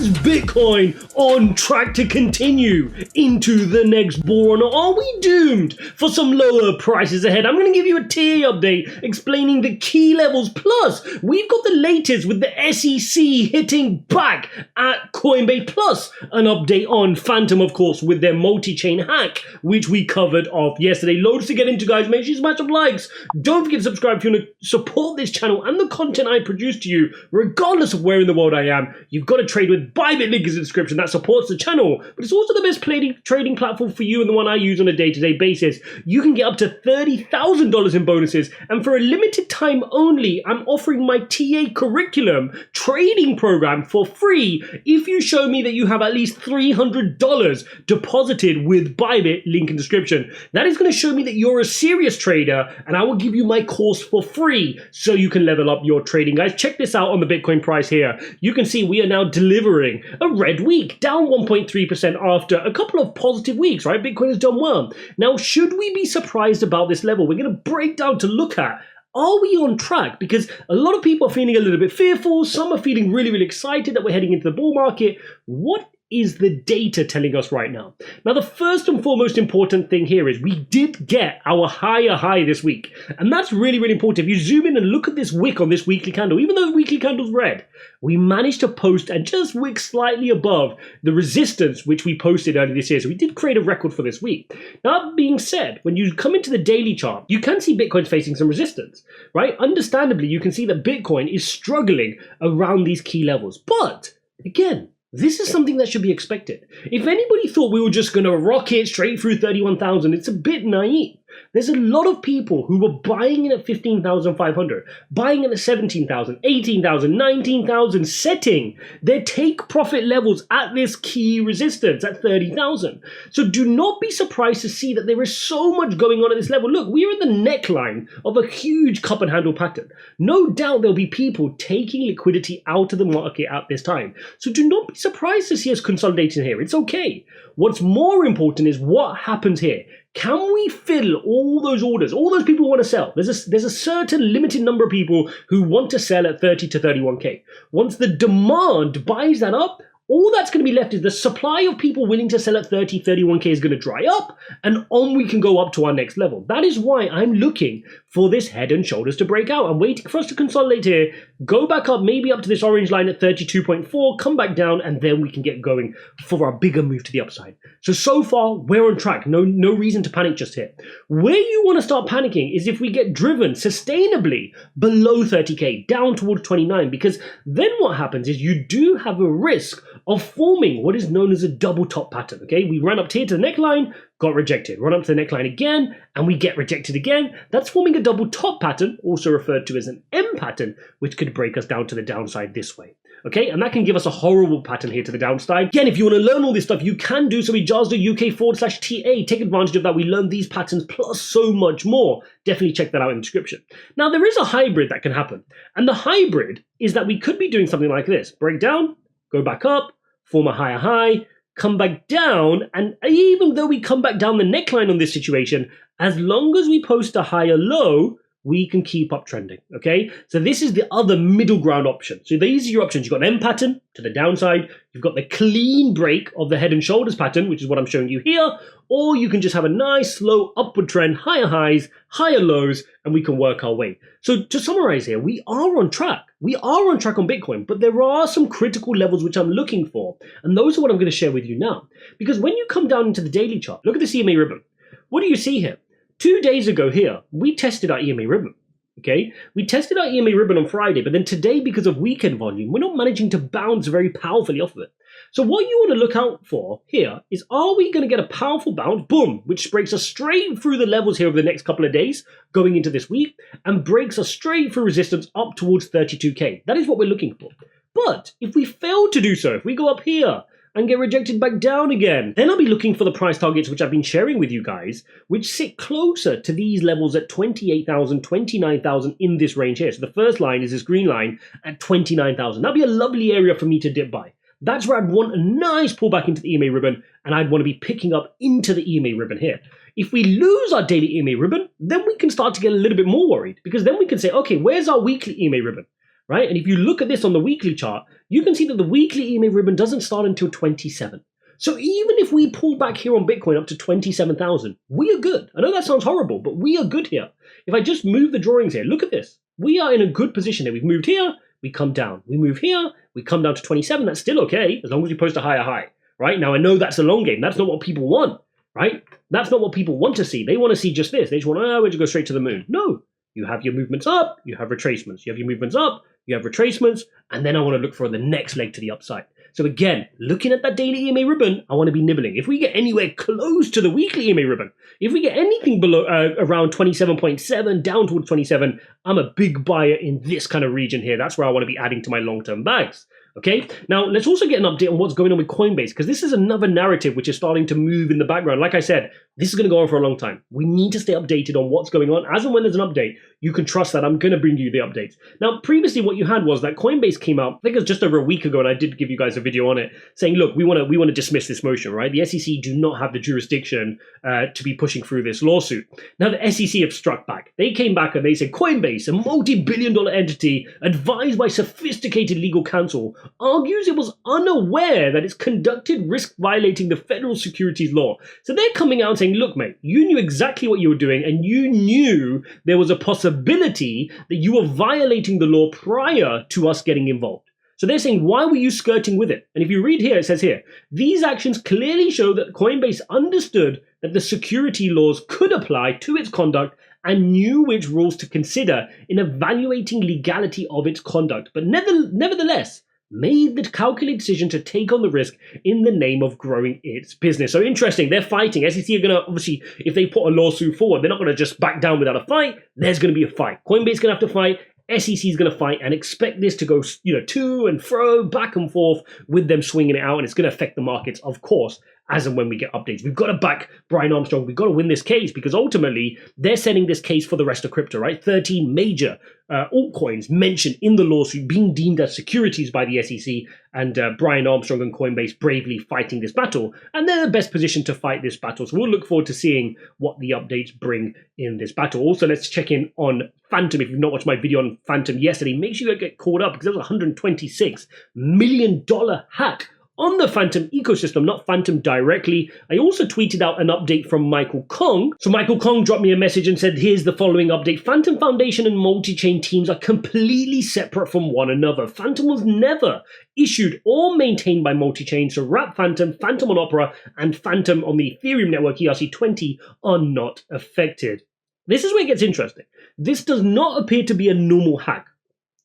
Is Bitcoin on track to continue into the next bull run, or are we doomed for some lower prices ahead? I'm going to give you a tier update explaining the key levels, plus we've got the latest with the SEC hitting back at Coinbase, plus an update on Phantom, of course, with their multi-chain hack, which we covered off yesterday. Loads to get into, guys. Make sure you smash some likes. Don't forget to subscribe if you want to support this channel and the content I produce to you, regardless of where in the world I am. You've got to trade with Bybit, link is in the description. That supports the channel, but it's also the best trading platform for you and the one I use on a day-to-day basis. You can get up to $30,000 in bonuses, and for a limited time only, I'm offering my TA curriculum trading program for free if you show me that you have at least $300 deposited with Bybit, link in description. That is going to show me that you're a serious trader, and I will give you my course for free so you can level up your trading, guys. Check this out on the Bitcoin price here. You can see we are now delivering a red week, down 1.3% after a couple of positive weeks, right? Bitcoin has done well. Now, should we be surprised about this level? We're going to break down to look at, are we on track? Because a lot of people are feeling a little bit fearful. Some are feeling really, really excited that we're heading into the bull market. What is the data telling us right now? Now, the first and foremost important thing here is we did get our higher high this week. And that's really, really important. If you zoom in and look at this wick on this weekly candle, even though the weekly candle's red, we managed to post and just wick slightly above the resistance which we posted earlier this year. So we did create a record for this week. Now, that being said, when you come into the daily chart, you can see Bitcoin's facing some resistance, right? Understandably, you can see that Bitcoin is struggling around these key levels. But again, this is something that should be expected. If anybody thought we were just going to rocket straight through 31,000, it's a bit naive. There's a lot of people who were buying in at 15,500, buying in at 17,000, 18,000, 19,000, setting their take profit levels at this key resistance at 30,000. So do not be surprised to see that there is so much going on at this level. Look, we are in the neckline of a huge cup and handle pattern. No doubt there'll be people taking liquidity out of the market at this time. So do not be surprised to see us consolidating here. It's okay. What's more important is what happens here. Can we fill all those orders, all those people who want to sell? There's a certain limited number of people who want to sell at 30 to 31K. Once the demand buys that up, all that's going to be left is the supply of people willing to sell at 30, 31K is going to dry up, and on we can go up to our next level. That is why I'm looking for this head and shoulders to break out. I'm waiting for us to consolidate here, go back up, maybe up to this orange line at 32.4, come back down, and then we can get going for our bigger move to the upside. So far, we're on track. No reason to panic just here. Where you want to start panicking is if we get driven sustainably below 30K, down towards 29, because then what happens is you do have a risk of forming what is known as a double top pattern, okay? We run up here to the neckline, got rejected. Run up to the neckline again, and we get rejected again. That's forming a double top pattern, also referred to as an M pattern, which could break us down to the downside this way. Okay, and that can give us a horrible pattern here to the downside. Again, if you want to learn all this stuff, you can do so. Ijaz.uk/TA. Take advantage of that. We learn these patterns plus so much more. Definitely check that out in the description. Now, there is a hybrid that can happen. And the hybrid is that we could be doing something like this. Break down, go back up, form a higher high, come back down, and even though we come back down the neckline on this situation, as long as we post a higher low, we can keep up trending, okay? So this is the other middle ground option. So these are your options. You've got an M pattern to the downside. You've got the clean break of the head and shoulders pattern, which is what I'm showing you here. Or you can just have a nice slow upward trend, higher highs, higher lows, and we can work our way. So to summarize here, we are on track. We are on track on Bitcoin, but there are some critical levels which I'm looking for. And those are what I'm going to share with you now. Because when you come down into the daily chart, look at the EMA ribbon. What do you see here? 2 days ago here, we tested our EMA ribbon, okay? We tested our EMA ribbon on Friday, but then today, because of weekend volume, we're not managing to bounce very powerfully off of it. So what you want to look out for here is, are we going to get a powerful bounce, boom, which breaks us straight through the levels here over the next couple of days, going into this week, and breaks us straight through resistance up towards 32K. That is what we're looking for. But if we fail to do so, if we go up here, and get rejected back down again, then I'll be looking for the price targets which I've been sharing with you guys, which sit closer to these levels at 28,000, 29,000 in this range here. So the first line is this green line at 29,000. That'd be a lovely area for me to dip by. That's where I'd want a nice pullback into the EMA ribbon, and I'd want to be picking up into the EMA ribbon here. If we lose our daily EMA ribbon, then we can start to get a little bit more worried, because then we can say, okay, where's our weekly EMA ribbon? Right? And if you look at this on the weekly chart, you can see that the weekly EMA ribbon doesn't start until 27. So even if we pull back here on Bitcoin up to 27,000, we are good. I know that sounds horrible, but we are good here. If I just move the drawings here, look at this. We are in a good position here. We've moved here, we come down. We move here, we come down to 27. That's still okay, as long as we post a higher high, right? Now, I know that's a long game. That's not what people want, right? That's not what people want to see. They want to see just this. They just want, we're just go straight to the moon. No, you have your movements up, you have retracements. You have your movements up, you have retracements, and then I want to look for the next leg to the upside. So again, looking at that daily EMA ribbon, I want to be nibbling. If we get anywhere close to the weekly EMA ribbon, if we get anything below around 27.7 down towards 27, I'm a big buyer in this kind of region here. That's where I want to be adding to my long-term bags. Okay, now let's also get an update on what's going on with Coinbase, because this is another narrative which is starting to move in the background. Like I said, this is going to go on for a long time. We need to stay updated on what's going on. As and when there's an update, you can trust that I'm going to bring you the updates. Now, previously what you had was that Coinbase came out, I think it was just over a week ago, and I did give you guys a video on it, saying, look, we want to dismiss this motion, right? The SEC do not have the jurisdiction to be pushing through this lawsuit. Now, the SEC have struck back. They came back and they said, Coinbase, a multi-billion-dollar entity advised by sophisticated legal counsel, argues it was unaware that it's conducted risk violating the federal securities law. So they're coming out and saying, look, mate, you knew exactly what you were doing, and you knew there was a possibility that you were violating the law prior to us getting involved. So they're saying, why were you skirting with it? And if you read here, it says here, these actions clearly show that Coinbase understood that the security laws could apply to its conduct and knew which rules to consider in evaluating legality of its conduct, but nevertheless, made the calculated decision to take on the risk in the name of growing its business. So interesting, they're fighting. SEC are going to, obviously, if they put a lawsuit forward, they're not going to just back down without a fight. There's going to be a fight. Coinbase is going to have to fight. SEC is going to fight, and expect this to go, to and fro, back and forth, with them swinging it out, and it's going to affect the markets, of course, as and when we get updates. We've got to back Brian Armstrong. We've got to win this case, because ultimately they're setting this case for the rest of crypto, right? 13 major altcoins mentioned in the lawsuit being deemed as securities by the SEC, and Brian Armstrong and Coinbase bravely fighting this battle, and they're the best position to fight this battle. So we'll look forward to seeing what the updates bring in this battle. Also, let's check in on Phantom. If you've not watched my video on Phantom yesterday, make sure you get caught up, because there was a $126 million hack on the Phantom ecosystem, not Phantom directly. I also tweeted out an update from Michael Kong. So Michael Kong dropped me a message and said, here's the following update. Phantom Foundation and multi-chain teams are completely separate from one another. Phantom was never issued or maintained by multi-chain. So Wrap Phantom, Phantom on Opera, and Phantom on the Ethereum network ERC20 are not affected. This is where it gets interesting. This does not appear to be a normal hack,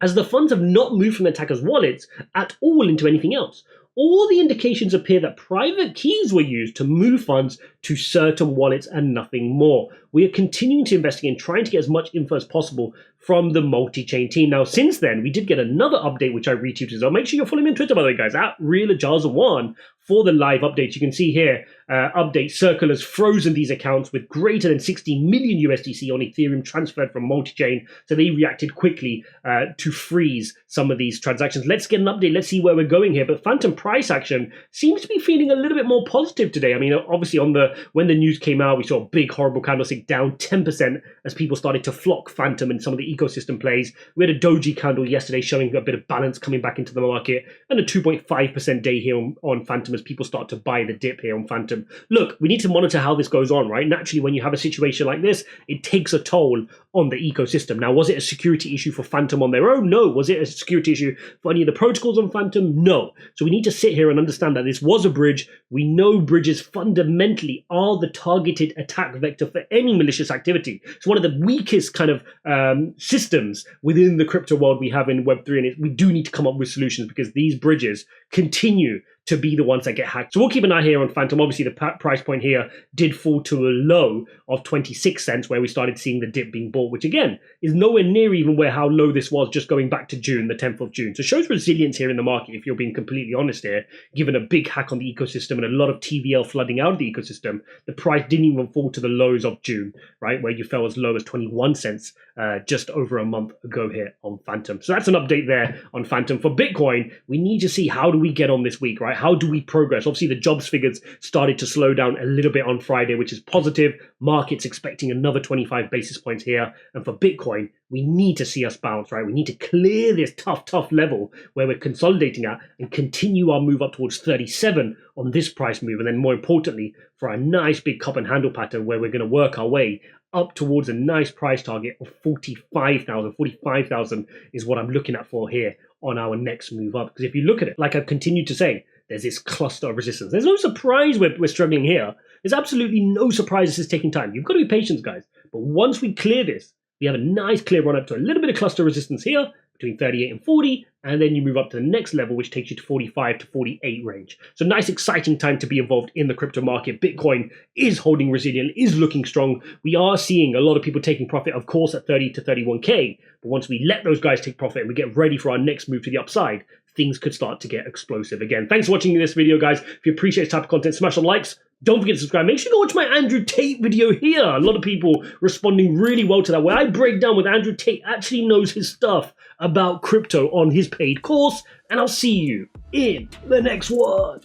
as the funds have not moved from the attackers' wallets at all into anything else. All the indications appear that private keys were used to move funds to certain wallets and nothing more. We are continuing to investigate and trying to get as much info as possible from the multi-chain team. Now, since then, we did get another update, which I retweeted. So make sure you're following me on Twitter, by the way, guys, at RealIjaz1 for the live updates. You can see here, update Circle has frozen these accounts with greater than 60 million USDC on Ethereum transferred from multi-chain. So they reacted quickly to freeze some of these transactions. Let's get an update. Let's see where we're going here. But Phantom price action seems to be feeling a little bit more positive today. I mean, obviously when the news came out, we saw a big horrible candlestick down 10% as people started to flock Phantom and some of the ecosystem plays. We had a doji candle yesterday showing a bit of balance coming back into the market, and a 2.5% day here on Phantom as people start to buy the dip here on Phantom. Look, we need to monitor how this goes on, right? Naturally, when you have a situation like this, it takes a toll on the ecosystem. Now, was it a security issue for Phantom on their own? No. Was it a security issue for any of the protocols on Phantom? No. So we need to sit here and understand that this was a bridge. We know bridges fundamentally are the targeted attack vector for any malicious activity. It's one of the weakest kind of systems within the crypto world we have in Web3, and we do need to come up with solutions, because these bridges continue to be the ones that get hacked. So we'll keep an eye here on Phantom. Obviously, the price point here did fall to a low of 26 cents, where we started seeing the dip being bought, which again is nowhere near even where how low this was just going back to June, the 10th of June. So it shows resilience here in the market, if you're being completely honest here. Given a big hack on the ecosystem and a lot of TVL flooding out of the ecosystem, the price didn't even fall to the lows of June, right, where you fell as low as 21 cents just over a month ago here on Phantom. So that's an update there on Phantom. For Bitcoin, we need to see how do we get on this week, right? How do we progress? Obviously, the jobs figures started to slow down a little bit on Friday, which is positive. Market's expecting another 25 basis points here. And for Bitcoin, we need to see us bounce, right? We need to clear this tough level where we're consolidating at and continue our move up towards 37 on this price move. And then more importantly, for a nice big cup and handle pattern where we're going to work our way up towards a nice price target of 45,000. 45,000 is what I'm looking at for here on our next move up. Because if you look at it, like I've continued to say, there's this cluster of resistance. There's no surprise we're struggling here. There's absolutely no surprise this is taking time. You've got to be patient, guys. But once we clear this, we have a nice clear run up to a little bit of cluster resistance here between 38 and 40, and then you move up to the next level, which takes you to 45 to 48 range. So nice, exciting time to be involved in the crypto market. Bitcoin is holding resilient, is looking strong. We are seeing a lot of people taking profit, of course, at 30 to 31K. But once we let those guys take profit and we get ready for our next move to the upside, things could start to get explosive again. Thanks for watching this video, guys. If you appreciate this type of content, smash some likes. Don't forget to subscribe. Make sure you go watch my Andrew Tate video here. A lot of people responding really well to that, where I break down what Andrew Tate actually knows his stuff about crypto on his paid course. And I'll see you in the next one.